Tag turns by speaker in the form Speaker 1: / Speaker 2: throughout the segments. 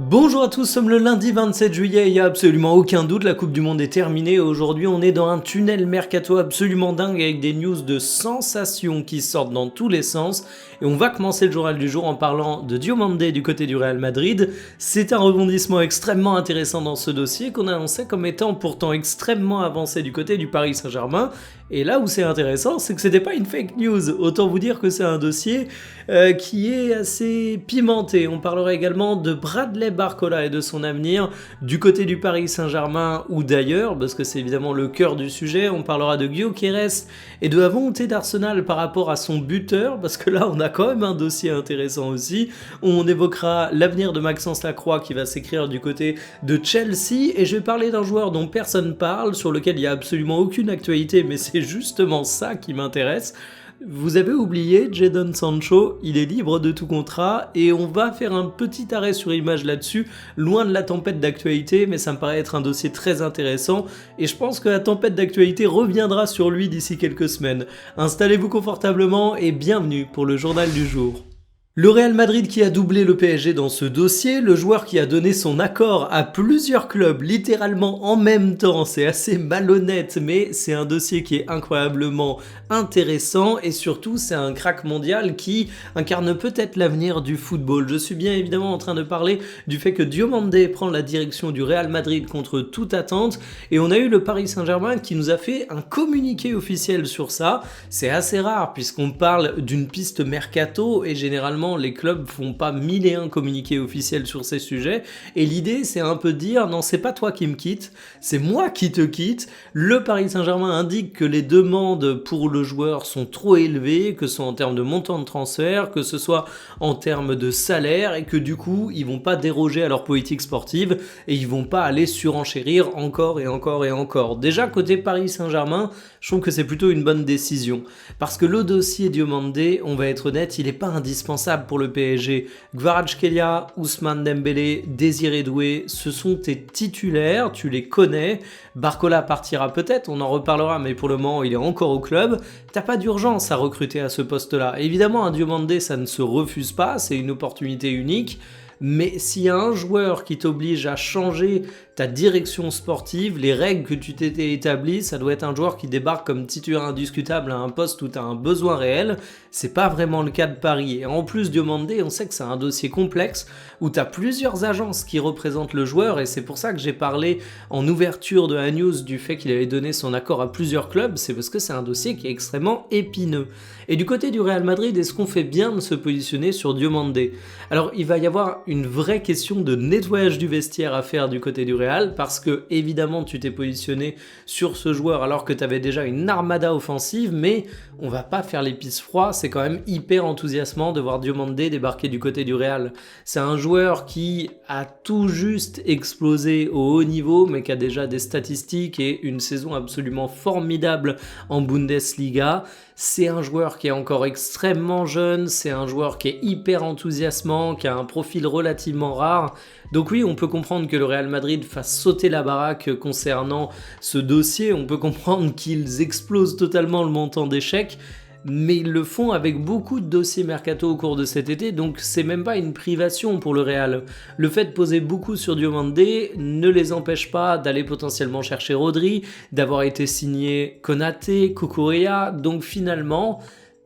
Speaker 1: Bonjour à tous, nous sommes le lundi 27 juillet, il n'y a absolument aucun doute, la Coupe du Monde est terminée. Aujourd'hui on est dans un tunnel mercato absolument dingue avec des news de sensation qui sortent dans tous les sens. Et on va commencer le journal du jour en parlant de Diomandé du côté du Real Madrid. C'est un rebondissement extrêmement intéressant dans ce dossier qu'on annonçait comme étant pourtant extrêmement avancé du côté du Paris Saint-Germain. Et là où c'est intéressant, c'est que c'était pas une fake news. Autant vous dire que c'est un dossier qui est assez pimenté. On parlera également de Bradley Barcola et de son avenir du côté du Paris Saint-Germain ou d'ailleurs, parce que c'est évidemment le cœur du sujet. On parlera de Gyökeres et de la volonté d'Arsenal par rapport à son buteur, parce que là on a quand même un dossier intéressant aussi. On évoquera l'avenir de Maxence Lacroix qui va s'écrire du côté de Chelsea, et je vais parler d'un joueur dont personne parle, sur lequel il n'y a absolument aucune actualité, mais c'est justement ça qui m'intéresse. Vous avez oublié Jadon Sancho, il est libre de tout contrat et on va faire un petit arrêt sur image là-dessus, loin de la tempête d'actualité, mais ça me paraît être un dossier très intéressant et je pense que la tempête d'actualité reviendra sur lui d'ici quelques semaines. Installez-vous confortablement et bienvenue pour le journal du jour. Le Real Madrid qui a doublé le PSG dans ce dossier, le joueur qui a donné son accord à plusieurs clubs littéralement en même temps, c'est assez malhonnête mais c'est un dossier qui est incroyablement intéressant et surtout c'est un crack mondial qui incarne peut-être l'avenir du football. Je suis bien évidemment en train de parler du fait que Diomandé prend la direction du Real Madrid contre toute attente et on a eu le Paris Saint-Germain qui nous a fait un communiqué officiel sur ça. C'est assez rare puisqu'on parle d'une piste mercato et généralement les clubs font pas 1001 communiqués officiels sur ces sujets et l'idée c'est un peu de dire non, c'est pas toi qui me quitte, c'est moi qui te quitte. Le Paris Saint-Germain indique que les demandes pour le joueur sont trop élevées, que ce soit en termes de montant de transfert, que ce soit en termes de salaire et que du coup ils vont pas déroger à leur politique sportive et ils vont pas aller surenchérir encore et encore et encore. Déjà côté Paris Saint-Germain, je trouve que c'est plutôt une bonne décision parce que le dossier Diomandé, on va être honnête, il est pas indispensable pour le PSG. Kvaratskhelia, Ousmane Dembélé, Désiré Doué, ce sont tes titulaires, tu les connais. Barcola partira peut-être, on en reparlera, mais pour le moment il est encore au club. T'as pas d'urgence à recruter à ce poste-là. Évidemment, un Diomandé, ça ne se refuse pas, c'est une opportunité unique. Mais s'il y a un joueur qui t'oblige à changer ta direction sportive, les règles que tu t'étais établies, ça doit être un joueur qui débarque comme titulaire indiscutable à un poste où tu as un besoin réel. C'est pas vraiment le cas de Paris. Et en plus, Diomandé, on sait que c'est un dossier complexe où tu as plusieurs agences qui représentent le joueur et c'est pour ça que j'ai parlé en ouverture de la news du fait qu'il avait donné son accord à plusieurs clubs, c'est parce que c'est un dossier qui est extrêmement épineux. Et du côté du Real Madrid, est-ce qu'on fait bien de se positionner sur Diomandé ? Alors, il va y avoir une vraie question de nettoyage du vestiaire à faire du côté du Real parce que évidemment tu t'es positionné sur ce joueur alors que tu avais déjà une armada offensive, mais on va pas faire l'épice froid, c'est quand même hyper enthousiasmant de voir Diomandé débarquer du côté du Real. C'est un joueur qui a tout juste explosé au haut niveau mais qui a déjà des statistiques et une saison absolument formidable en Bundesliga. C'est un joueur qui est encore extrêmement jeune, c'est un joueur qui est hyper enthousiasmant, qui a un profil relativement rare. Donc oui, on peut comprendre que le Real Madrid fasse sauter la baraque concernant ce dossier, on peut comprendre qu'ils explosent totalement le montant d'échecs, mais ils le font avec beaucoup de dossiers mercato au cours de cet été, donc c'est même pas une privation pour le Real. Le fait de poser beaucoup sur Diomandé ne les empêche pas d'aller potentiellement chercher Rodri, d'avoir été signé Konaté, Cucurella, donc finalement...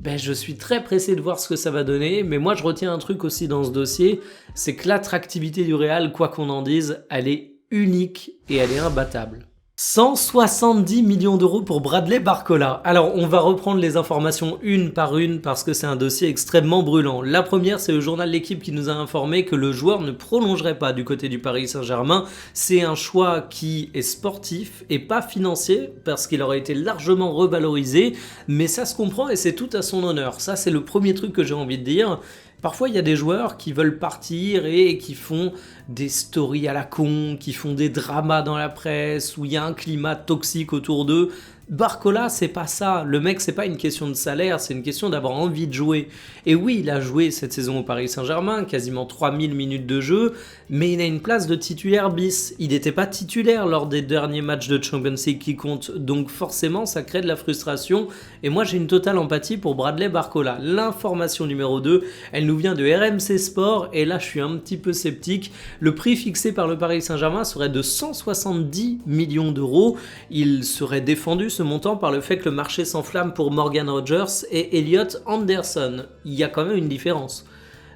Speaker 1: je suis très pressé de voir ce que ça va donner, mais moi je retiens un truc aussi dans ce dossier, c'est que l'attractivité du Real, quoi qu'on en dise, elle est unique et elle est imbattable. 170 millions d'euros pour Bradley Barcola. Alors on va reprendre les informations une par une parce que c'est un dossier extrêmement brûlant. La première, c'est le journal L'Équipe qui nous a informé que le joueur ne prolongerait pas du côté du Paris Saint-Germain. C'est un choix qui est sportif et pas financier parce qu'il aurait été largement revalorisé, mais ça se comprend et c'est tout à son honneur. Ça c'est le premier truc que j'ai envie de dire. Parfois, il y a des joueurs qui veulent partir et qui font des stories à la con, qui font des dramas dans la presse, où il y a un climat toxique autour d'eux. Barcola, c'est pas ça. Le mec, c'est pas une question de salaire, c'est une question d'avoir envie de jouer. Et oui, il a joué cette saison au Paris Saint-Germain, quasiment 3000 minutes de jeu, mais il a une place de titulaire bis. Il n'était pas titulaire lors des derniers matchs de Champions League qui comptent, donc forcément, ça crée de la frustration. Et moi, j'ai une totale empathie pour Bradley Barcola. L'information numéro 2, elle nous vient de RMC Sport, et là, je suis un petit peu sceptique. Le prix fixé par le Paris Saint-Germain serait de 170 millions d'euros. Il serait défendu ce montant par le fait que le marché s'enflamme pour Morgan Rogers et Elliot Anderson. Il y a quand même une différence.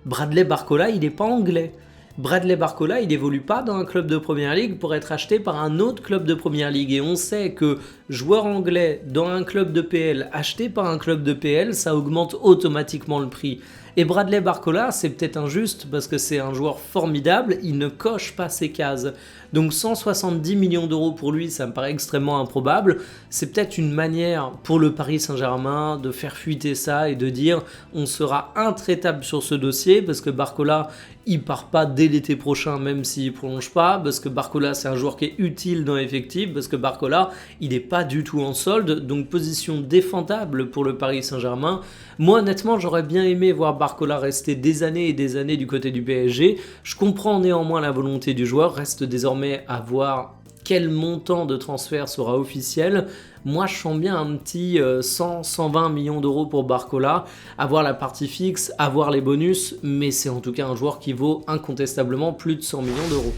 Speaker 1: Bradley Barcola, il n'est pas anglais. Bradley Barcola, il évolue pas dans un club de Première Ligue pour être acheté par un autre club de Première Ligue. Et on sait que joueur anglais dans un club de PL, acheté par un club de PL, ça augmente automatiquement le prix. Et Bradley Barcola, c'est peut-être injuste parce que c'est un joueur formidable, il ne coche pas ses cases. Donc 170 millions d'euros pour lui, ça me paraît extrêmement improbable. C'est peut-être une manière pour le Paris Saint-Germain de faire fuiter ça et de dire on sera intraitable sur ce dossier parce que Barcola, il part pas dès l'été prochain même s'il prolonge pas, parce que Barcola c'est un joueur qui est utile dans l'effectif, parce que Barcola il n'est pas du tout en solde, donc position défendable pour le Paris Saint-Germain. Moi honnêtement j'aurais bien aimé voir Barcola rester des années et des années du côté du PSG. Je comprends néanmoins la volonté du joueur, reste désormais à voir quel montant de transfert sera officiel. Moi, je sens bien un petit 100-120 millions d'euros pour Barcola, avoir la partie fixe, avoir les bonus, mais c'est en tout cas un joueur qui vaut incontestablement plus de 100 millions d'euros.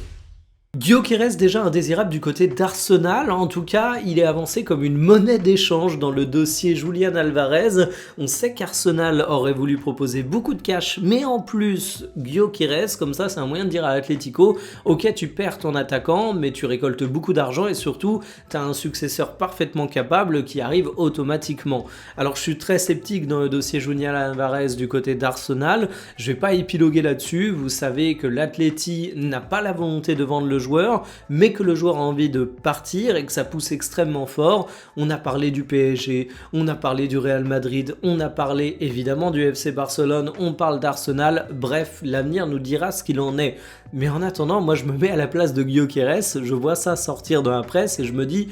Speaker 1: Gyökeres déjà indésirable du côté d'Arsenal, en tout cas il est avancé comme une monnaie d'échange dans le dossier Julian Alvarez. On sait qu'Arsenal aurait voulu proposer beaucoup de cash, mais en plus Gyökeres, comme ça c'est un moyen de dire à Atlético, ok tu perds ton attaquant mais tu récoltes beaucoup d'argent et surtout tu as un successeur parfaitement capable qui arrive automatiquement. Alors je suis très sceptique dans le dossier Julian Alvarez du côté d'Arsenal, je vais pas épiloguer là-dessus, vous savez que l'Atleti n'a pas la volonté de vendre le joueur, mais que le joueur a envie de partir et que ça pousse extrêmement fort. On a parlé du PSG, on a parlé du Real Madrid, on a parlé évidemment du FC Barcelone, on parle d'Arsenal, bref, l'avenir nous dira ce qu'il en est. Mais en attendant, moi je me mets à la place de Gyökeres, je vois ça sortir dans la presse et je me dis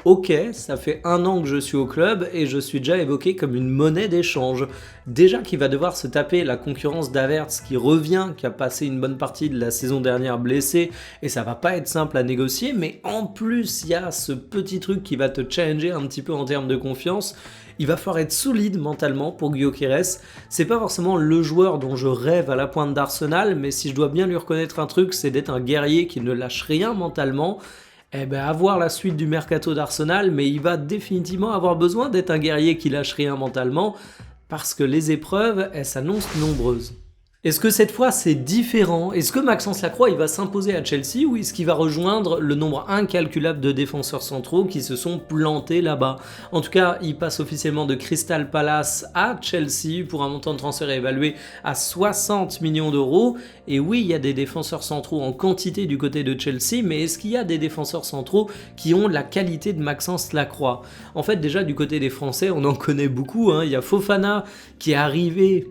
Speaker 1: ok, ça fait 1 an que je suis au club et je suis déjà évoqué comme une monnaie d'échange. Déjà qu'il va devoir se taper la concurrence d'Havertz qui revient, qui a passé une bonne partie de la saison dernière blessé et ça va pas être simple à négocier, mais en plus il y a ce petit truc qui va te challenger un petit peu en termes de confiance. Il va falloir être solide mentalement pour Gyökeres. C'est pas forcément le joueur dont je rêve à la pointe d'Arsenal, mais si je dois bien lui reconnaître un truc, c'est d'être un guerrier qui ne lâche rien mentalement. Eh ben, à voir la suite du mercato d'Arsenal, mais il va définitivement avoir besoin d'être un guerrier qui lâche rien mentalement, parce que les épreuves, elles s'annoncent nombreuses. Est-ce que cette fois c'est différent? Est-ce que Maxence Lacroix il va s'imposer à Chelsea ou est-ce qu'il va rejoindre le nombre incalculable de défenseurs centraux qui se sont plantés là-bas? En tout cas, il passe officiellement de Crystal Palace à Chelsea pour un montant de transfert évalué à 60 millions d'euros. Et oui, il y a des défenseurs centraux en quantité du côté de Chelsea, mais est-ce qu'il y a des défenseurs centraux qui ont la qualité de Maxence Lacroix? En fait, déjà du côté des Français, on en connaît beaucoup, hein. Il y a Fofana qui est arrivé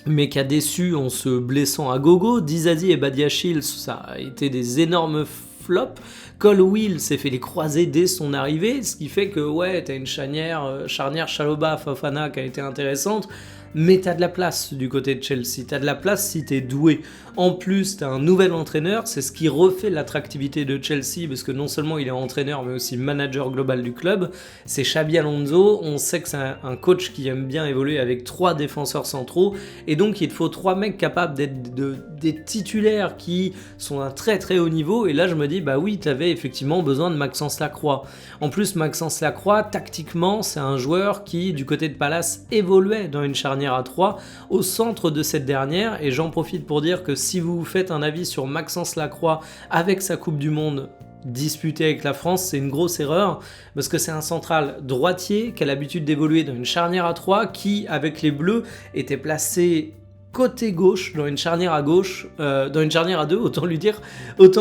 Speaker 1: mais qui a déçu en se blessant à gogo. Dizazi et Badiachil, ça a été des énormes flops. Colwill s'est fait les croiser dès son arrivée, ce qui fait que ouais, t'as une charnière Chalobah-Fofana qui a été intéressante, mais t'as de la place du côté de Chelsea, t'as de la place si t'es doué. En plus, t'as un nouvel entraîneur, c'est ce qui refait l'attractivité de Chelsea, parce que non seulement il est entraîneur, mais aussi manager global du club, c'est Xabi Alonso. On sait que c'est un coach qui aime bien évoluer avec 3 défenseurs centraux, et donc il te faut 3 mecs capables d'être des titulaires qui sont à un très très haut niveau, et là je me dis, bah oui, t'avais effectivement besoin de Maxence Lacroix. En plus, Maxence Lacroix, tactiquement, c'est un joueur qui, du côté de Palace, évoluait dans une charnière à 3 au centre de cette dernière, et j'en profite pour dire que si vous faites un avis sur Maxence Lacroix avec sa Coupe du Monde disputée avec la France, c'est une grosse erreur parce que c'est un central droitier qui a l'habitude d'évoluer dans une charnière à 3 qui, avec les Bleus, était placé côté gauche, dans une charnière à gauche, dans une charnière à deux, autant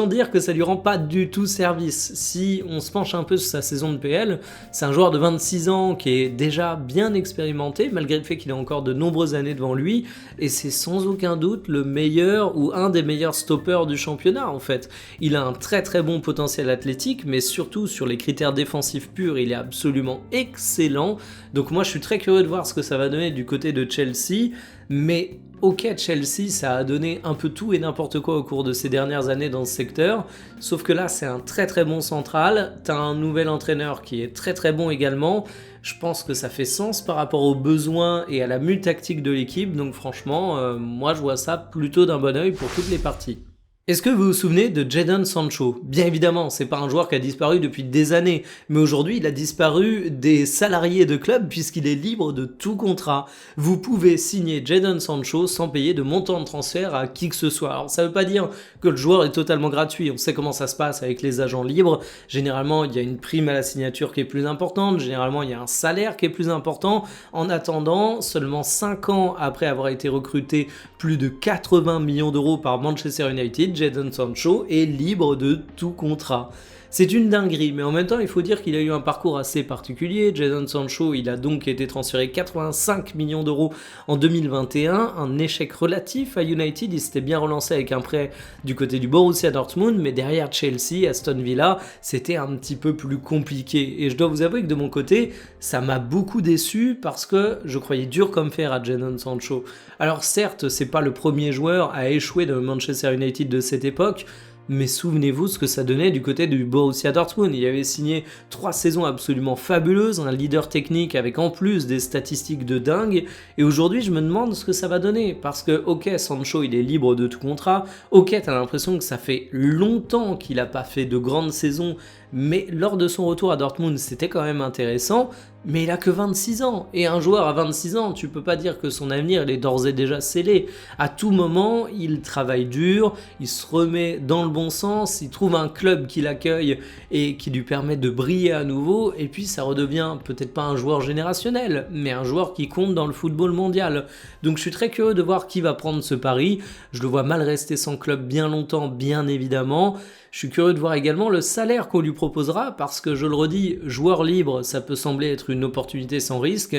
Speaker 1: dire que ça lui rend pas du tout service. Si on se penche un peu sur sa saison de PL, c'est un joueur de 26 ans qui est déjà bien expérimenté, malgré le fait qu'il a encore de nombreuses années devant lui, et c'est sans aucun doute le meilleur ou un des meilleurs stoppers du championnat en fait. Il a un très très bon potentiel athlétique, mais surtout sur les critères défensifs purs, il est absolument excellent. Donc moi je suis très curieux de voir ce que ça va donner du côté de Chelsea, mais ok, Chelsea, ça a donné un peu tout et n'importe quoi au cours de ces dernières années dans ce secteur, sauf que là, c'est un très très bon central, t'as un nouvel entraîneur qui est très très bon également, je pense que ça fait sens par rapport aux besoins et à la mue tactique de l'équipe, donc franchement, moi je vois ça plutôt d'un bon oeil pour toutes les parties. Est-ce que vous vous souvenez de Jadon Sancho? Bien évidemment, c'est pas un joueur qui a disparu depuis des années, mais aujourd'hui il a disparu des salariés de club puisqu'il est libre de tout contrat. Vous pouvez signer Jadon Sancho sans payer de montant de transfert à qui que ce soit. Alors ça veut pas dire que le joueur est totalement gratuit, on sait comment ça se passe avec les agents libres. Généralement il y a une prime à la signature qui est plus importante, généralement il y a un salaire qui est plus important. En attendant, seulement 5 ans après avoir été recruté plus de 80 millions d'euros par Manchester United, Jadon Sancho est libre de tout contrat. C'est une dinguerie, mais en même temps, il faut dire qu'il a eu un parcours assez particulier. Jadon Sancho, il a donc été transféré 85 millions d'euros en 2021, un échec relatif à United. Il s'était bien relancé avec un prêt du côté du Borussia Dortmund, mais derrière Chelsea, Aston Villa, c'était un petit peu plus compliqué. Et je dois vous avouer que de mon côté, ça m'a beaucoup déçu parce que je croyais dur comme fer à Jadon Sancho. Alors certes, c'est pas le premier joueur à échouer dans le Manchester United de cette époque, mais souvenez-vous ce que ça donnait du côté du Borussia Dortmund. Il avait signé 3 saisons absolument fabuleuses, un leader technique avec en plus des statistiques de dingue. Et aujourd'hui, je me demande ce que ça va donner. Parce que, ok, Sancho, il est libre de tout contrat. Ok, t'as l'impression que ça fait longtemps qu'il a pas fait de grandes saisons. Mais lors de son retour à Dortmund, c'était quand même intéressant. Mais il a que 26 ans. Et un joueur à 26 ans, tu peux pas dire que son avenir il est d'ores et déjà scellé. À tout moment, il travaille dur, il se remet dans le bon sens, il trouve un club qui l'accueille et qui lui permet de briller à nouveau. Et puis ça redevient peut-être pas un joueur générationnel, mais un joueur qui compte dans le football mondial. Donc je suis très curieux de voir qui va prendre ce pari. Je le vois mal rester sans club bien longtemps, bien évidemment. Je suis curieux de voir également le salaire qu'on lui proposera parce que, je le redis, joueur libre, ça peut sembler être une opportunité sans risque,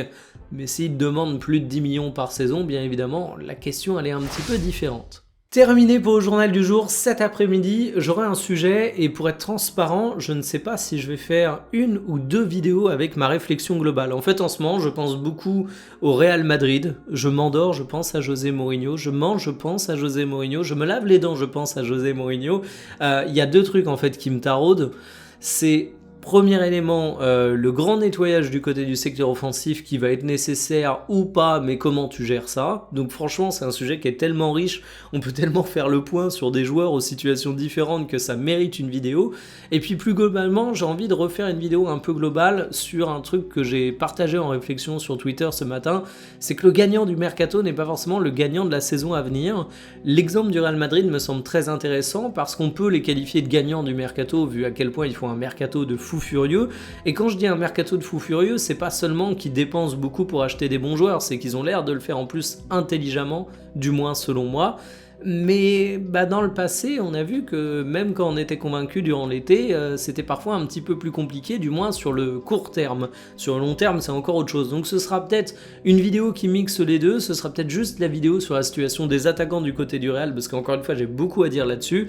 Speaker 1: mais s'il demande plus de 10 millions par saison, bien évidemment, la question elle est un petit peu différente. Terminé pour le journal du jour, cet après-midi, j'aurai un sujet et pour être transparent, je ne sais pas si je vais faire 1 ou 2 vidéos avec ma réflexion globale. En fait, en ce moment, je pense beaucoup au Real Madrid, je m'endors, je pense à José Mourinho, je mange, je pense à José Mourinho, je me lave les dents, je pense à José Mourinho. Y a 2 trucs en fait qui me taraudent, c'est... Premier élément, le grand nettoyage du côté du secteur offensif qui va être nécessaire ou pas, mais comment tu gères ça? Donc franchement, c'est un sujet qui est tellement riche, on peut tellement faire le point sur des joueurs aux situations différentes que ça mérite une vidéo. Et puis plus globalement, j'ai envie de refaire une vidéo un peu globale sur un truc que j'ai partagé en réflexion sur Twitter ce matin, c'est que le gagnant du mercato n'est pas forcément le gagnant de la saison à venir. L'exemple du Real Madrid me semble très intéressant parce qu'on peut les qualifier de gagnants du mercato vu à quel point ils font un mercato de fou furieux. Et quand je dis un mercato de fou furieux, c'est pas seulement qu'ils dépensent beaucoup pour acheter des bons joueurs, c'est qu'ils ont l'air de le faire en plus intelligemment, du moins selon moi. Mais dans le passé, on a vu que même quand on était convaincu durant l'été, c'était parfois un petit peu plus compliqué, du moins sur le court terme. Sur le long terme, c'est encore autre chose. Donc ce sera peut-être une vidéo qui mixe les deux, ce sera peut-être juste la vidéo sur la situation des attaquants du côté du Real, parce qu'encore une fois, j'ai beaucoup à dire là-dessus.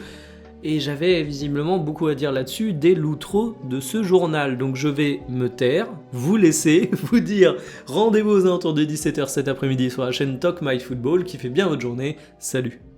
Speaker 1: Et j'avais visiblement beaucoup à dire là-dessus dès l'outro de ce journal. Donc je vais me taire, vous laisser, vous dire rendez-vous aux alentours de 17h cet après-midi sur la chaîne Talk My Football qui fait bien votre journée. Salut!